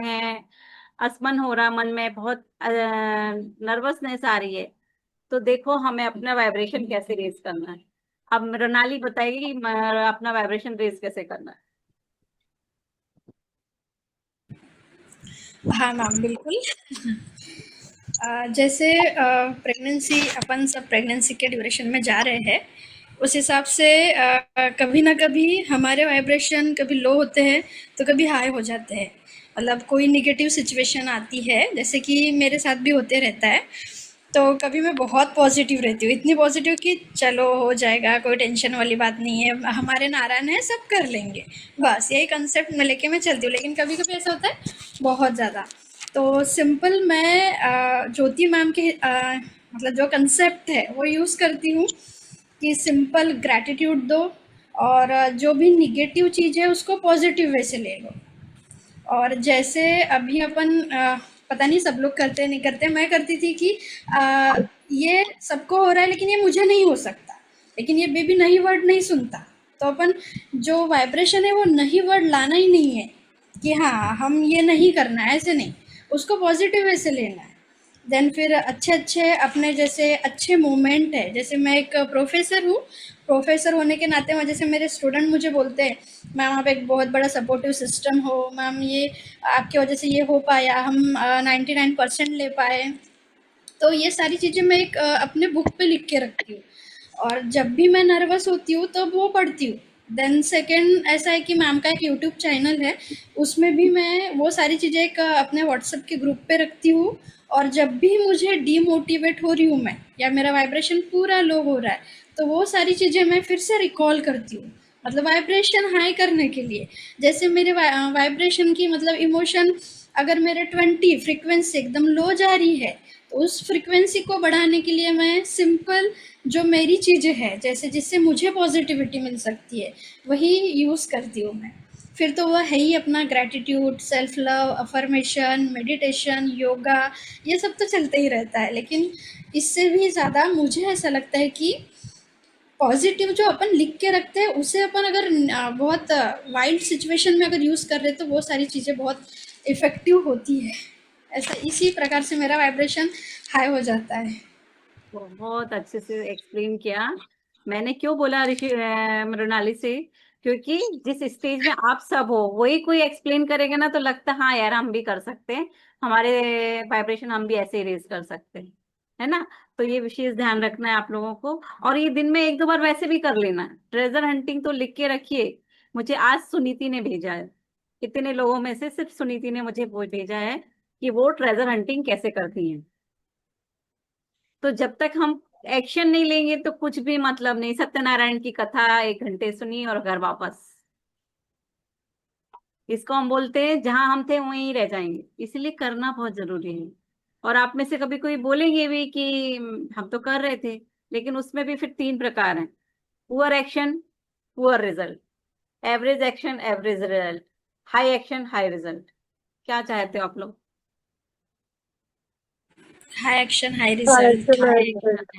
हैं, असमन हो रहा, मन में बहुत नर्वसनेस आ रही है, तो देखो हमें अपना वाइब्रेशन कैसे रेज करना है। अब मृणाली बताएगी कि अपना वाइब्रेशन रेज कैसे करना है। हाँ मैम, बिल्कुल। जैसे प्रेगनेंसी, अपन सब प्रेगनेंसी के ड्यूरेशन में जा रहे हैं, उस हिसाब से कभी ना कभी हमारे वाइब्रेशन कभी लो होते हैं तो कभी हाई हो जाते हैं। मतलब कोई निगेटिव सिचुएशन आती है, जैसे कि मेरे साथ भी होते रहता है, तो कभी मैं बहुत पॉजिटिव रहती हूँ, इतनी पॉजिटिव कि चलो हो जाएगा, कोई टेंशन वाली बात नहीं है, हमारे नारायण है, सब कर लेंगे, बस यही कंसेप्ट में लेके मैं चलती हूँ। लेकिन कभी कभी ऐसा होता है बहुत ज़्यादा, तो सिंपल मैं ज्योति मैम के मतलब जो कंसेप्ट है वो यूज़ करती हूँ कि सिंपल ग्रैटिट्यूड दो, और जो भी निगेटिव चीज़ है उसको पॉजिटिव वे से ले लो। और जैसे अभी अपन पता नहीं सब लोग करते नहीं करते, मैं करती थी कि ये सबको हो रहा है लेकिन ये मुझे नहीं हो सकता, लेकिन ये बेबी नहीं वर्ड नहीं सुनता, तो अपन जो वाइब्रेशन है वो नहीं वर्ड लाना ही नहीं है कि हाँ हम ये नहीं करना है, ऐसे नहीं, उसको पॉजिटिव वे से लेना है। देन फिर अच्छे अच्छे अपने जैसे अच्छे मोमेंट है, जैसे मैं एक प्रोफेसर हूँ, प्रोफेसर होने के नाते वहाँ जैसे मेरे स्टूडेंट मुझे बोलते हैं मैम आप एक बहुत बड़ा सपोर्टिव सिस्टम हो, मैम ये आपकी वजह से ये हो पाया, हम 99% ले पाए, तो ये सारी चीज़ें मैं एक अपने बुक पे लिख के रखती हूँ, और जब भी मैं नर्वस होती हूँ तब वो पढ़ती हूँ। देन सेकंड ऐसा है कि मैम का एक यूट्यूब चैनल है, उसमें भी मैं वो सारी चीज़ें एक अपने व्हाट्सएप के ग्रुप पे रखती हूँ, और जब भी मुझे डीमोटिवेट हो रही हूँ मैं, या मेरा वाइब्रेशन पूरा लो हो रहा है, तो वो सारी चीज़ें मैं फिर से रिकॉल करती हूँ, मतलब वाइब्रेशन हाई करने के लिए। जैसे मेरे वाइब्रेशन की मतलब इमोशन अगर मेरे 20 फ्रीक्वेंसी एकदम लो जा रही है, तो उस फ्रीक्वेंसी को बढ़ाने के लिए मैं सिंपल जो मेरी चीज़ें हैं, जैसे जिससे मुझे पॉजिटिविटी मिल सकती है, वही यूज़ करती हूँ मैं। फिर तो वह है ही अपना gratitude, self love, affirmation, meditation, yoga, ये सब तो चलते ही रहता है, लेकिन इससे भी ज़्यादा मुझे ऐसा लगता है कि पॉजिटिव जो अपन लिख के रखते हैं उसे अपन अगर बहुत वाइल्ड सिचुएशन में अगर यूज़ कर रहे तो वो सारी चीज़ें बहुत इफ़ेक्टिव होती है। ऐसा इसी प्रकार से मेरा वाइब्रेशन हाई हो जाता है। बहुत अच्छे से एक्सप्लेन किया। मैंने क्यों बोला मृणाली से, क्योंकि जिस स्टेज में आप सब हो वही कोई एक्सप्लेन करेगा ना तो लगता है हाँ यार हम भी कर सकते हैं, हमारे वाइब्रेशन हम भी ऐसे ही रेज कर सकते हैं, है ना। तो ये विशेष ध्यान रखना है आप लोगों को, और ये दिन में एक दो बार वैसे भी कर लेना है। ट्रेजर हंटिंग तो लिख के रखिए। मुझे आज सुनीति ने भेजा है, इतने लोगों में से सिर्फ सुनीति ने मुझे वो भेजा है कि वो ट्रेजर हंटिंग कैसे करती है। तो जब तक हम एक्शन नहीं लेंगे तो कुछ भी मतलब नहीं। सत्यनारायण की कथा 1 घंटे सुनी और घर वापस। इसको हम बोलते हैं जहां हम थे वहीं रह जाएंगे, इसलिए करना बहुत जरूरी है। और आप में से कभी कोई बोलेंगे भी कि हम तो कर रहे थे", लेकिन उसमें भी फिर 3 प्रकार हैं: poor action, poor result; average action, average result; high action, high result. क्या चाहते हो आप लोग? हाई एक्शन हाई हाँ, रिजल्ट। एक्शन है।